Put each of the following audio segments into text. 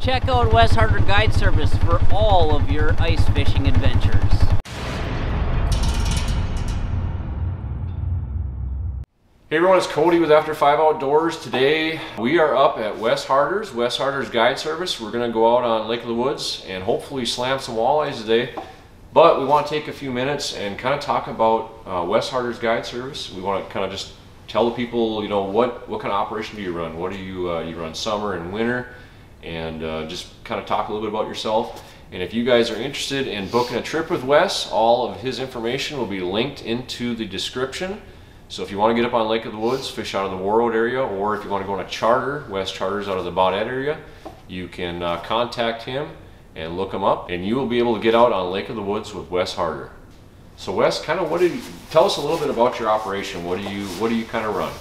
Check out Wes Harder Guide Service for all of your ice fishing adventures. Hey everyone, it's Cody with After 5 Outdoors. Today we are up at Wes Harder's Guide Service. We're going to go out on Lake of the Woods and hopefully slam some walleyes today. But we want to take a few minutes and kind of talk about Wes Harder's Guide Service. We want to kind of just tell the people, you know, what kind of operation do you run? What do you run summer and winter? And just kind of talk a little bit about yourself. And if you guys are interested in booking a trip with Wes, all of his information will be linked into the description. So if you want to get up on Lake of the Woods, fish out of the Warroad area, or if you want to go on a charter, Wes charters out of the Baudette area, you can contact him and look him up, and you will be able to get out on Lake of the Woods with Wes Harder. So Wes, kind of tell us a little bit about your operation. What do you kind of run?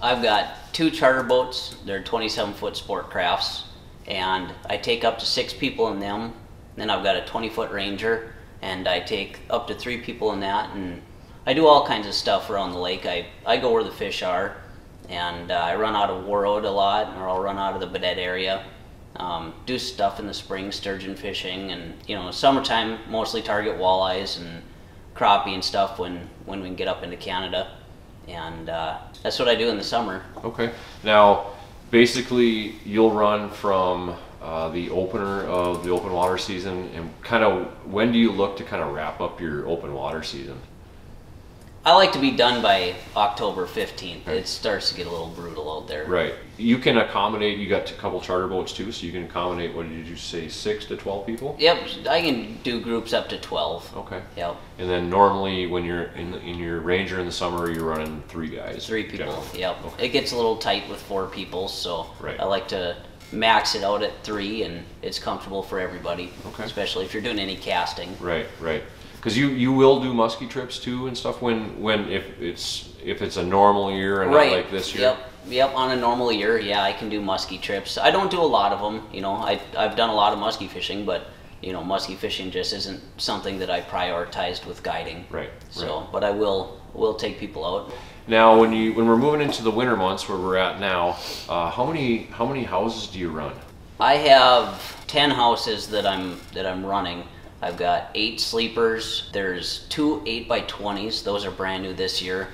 I've got 2 charter boats. They're 27-foot sport crafts, and I take up to 6 people in them. Then I've got a 20-foot Ranger, and I take up to 3 people in that, and I do all kinds of stuff around the lake. I go where the fish are, and I run out of Warroad a lot, or I'll run out of the Baudette area. Do stuff in the spring, sturgeon fishing, and you know, summertime mostly target walleyes and crappie and stuff when we can get up into Canada, and that's what I do in the summer. Okay. Now, basically, you'll run from the opener of the open water season, and kind of when do you look to kind of wrap up your open water season? I like to be done by October 15th. It starts to get a little brutal out there. Right. You can accommodate, you got a couple charter boats too, so you can accommodate, what did you say, 6 to 12 people? Yep, I can do groups up to 12. Okay. Yep. And then normally when you're in your Ranger in the summer, you're running 3 guys. 3 people, generally. yep. Okay. It gets a little tight with 4 people, so right. I like to max it out at 3, and it's comfortable for everybody. Okay. Especially if you're doing any casting. Right, right. Because you will do musky trips too and stuff if it's a normal year and right. Not like this year. Yep. On a normal year, yeah, I can do musky trips. I don't do a lot of them. You know, I've done a lot of musky fishing, but you know, musky fishing just isn't something that I prioritized with guiding. Right. So, but I will take people out. Now, when we're moving into the winter months where we're at now, how many houses do you run? I have 10 houses that I'm running. I've got 8 sleepers. There's 2 8x20s. Those are brand new this year.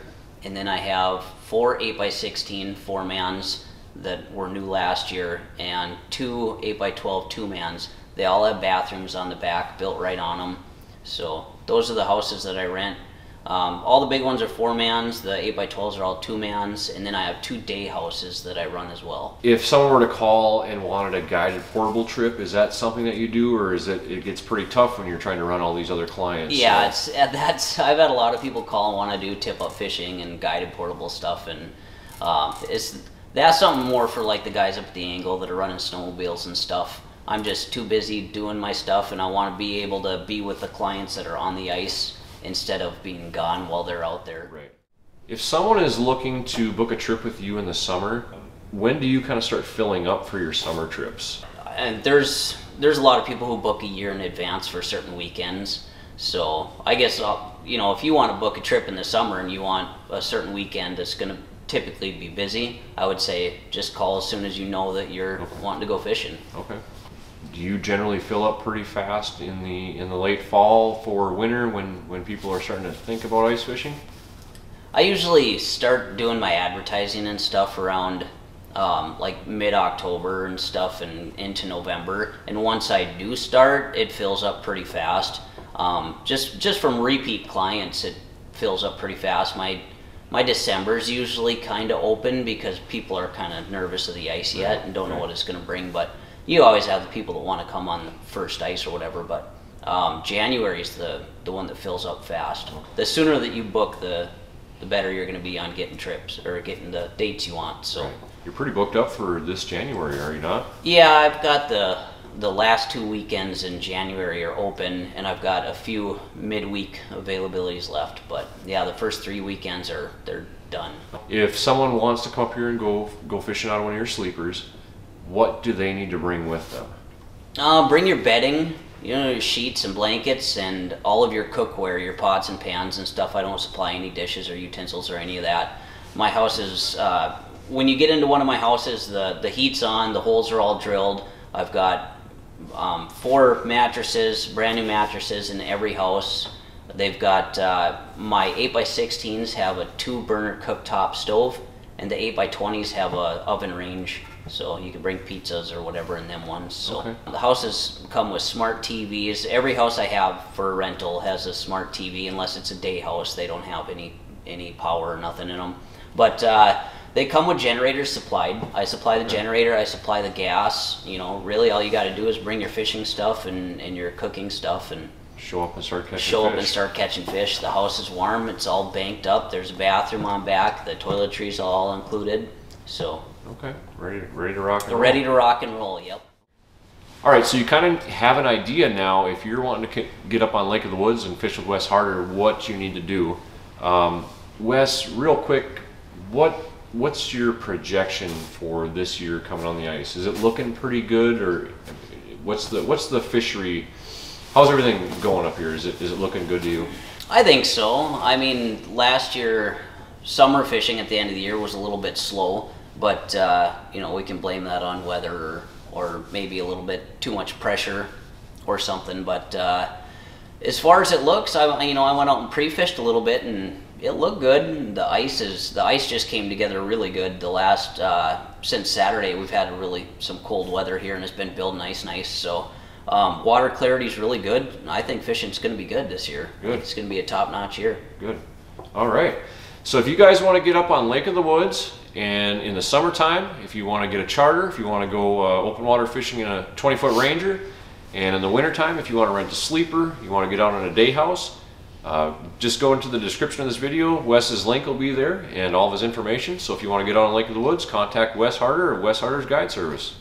And then I have 4 8x16 4-mans that were new last year, and 2 8x12 2-mans. They all have bathrooms on the back, built right on them. So those are the houses that I rent. All the big ones are 4-mans, the 8x12s are all 2-mans, and then I have 2 day houses that I run as well. If someone were to call and wanted a guided portable trip, is that something that you do, or is it gets pretty tough when you're trying to run all these other clients? Yeah, I've had a lot of people call and want to do tip-up fishing and guided portable stuff, and that's something more for like the guys up at the angle that are running snowmobiles and stuff. I'm just too busy doing my stuff, and I want to be able to be with the clients that are on the ice instead of being gone while they're out there. Right. If someone is looking to book a trip with you in the summer, when do you kind of start filling up for your summer trips? And there's a lot of people who book a year in advance for certain weekends. So I guess, you know, if you want to book a trip in the summer and you want a certain weekend that's going to typically be busy, I would say just call as soon as you know that you're wanting to go fishing. Okay. Do you generally fill up pretty fast in the late fall for winter when people are starting to think about ice fishing? I usually start doing my advertising and stuff around like mid-October and stuff and into November. And once I do start, it fills up pretty fast. Just from repeat clients, it fills up pretty fast. My December's usually kind of open because people are kind of nervous of the ice yet and don't know what it's going to bring. But you always have the people that want to come on the first ice or whatever, but January is the one that fills up fast. The sooner that you book, the better you're going to be on getting trips or getting the dates you want. So you're pretty booked up for this January, are you not? Yeah, I've got the last 2 weekends in January are open, and I've got a few midweek availabilities left. But yeah, the first 3 weekends they're done. If someone wants to come up here and go fishing out of one of your sleepers, what do they need to bring with them? Bring your bedding, you know, your sheets and blankets, and all of your cookware, your pots and pans and stuff. I don't supply any dishes or utensils or any of that. My house is, when you get into one of my houses, the heat's on, the holes are all drilled. I've got 4 mattresses, brand new mattresses in every house. They've got my 8x16s have a 2-burner cooktop stove, and the 8x20s have a oven range, so you can bring pizzas or whatever in them ones. So okay. The houses come with smart TVs. Every house I have for rental has a smart TV, unless it's a day house. They don't have any power or nothing in them. But they come with generators supplied. I supply the generator, I supply the gas. You know, really all you got to do is bring your fishing stuff and your cooking stuff and show up and start catching fish. Show up and start catching fish. The house is warm. It's all banked up. There's a bathroom on back. The toiletries all included. So okay, ready to rock and roll. Ready to rock and roll. Yep. All right, so you kind of have an idea now. If you're wanting to get up on Lake of the Woods and fish with Wes Harder, what you need to do. Wes, real quick, what's your projection for this year coming on the ice? Is it looking pretty good, or what's the fishery? How's everything going up here? Is it looking good to you? I think so. I mean, last year summer fishing at the end of the year was a little bit slow, but you know, we can blame that on weather or maybe a little bit too much pressure or something. But as far as it looks, I went out and pre-fished a little bit, and it looked good. The ice just came together really good. The last since Saturday, we've had some cold weather here, and it's been building nice. So water clarity is really good. I think fishing's going to be good this year. Good. It's going to be a top-notch year. Good. All right. So if you guys want to get up on Lake of the Woods, and in the summertime, if you want to get a charter, if you want to go open water fishing in a 20-foot Ranger, and in the wintertime, if you want to rent a sleeper, you want to get out on a day house, just go into the description of this video. Wes's link will be there and all of his information. So if you want to get out on Lake of the Woods, contact Wes Harder or Wes Harder's Guide Service.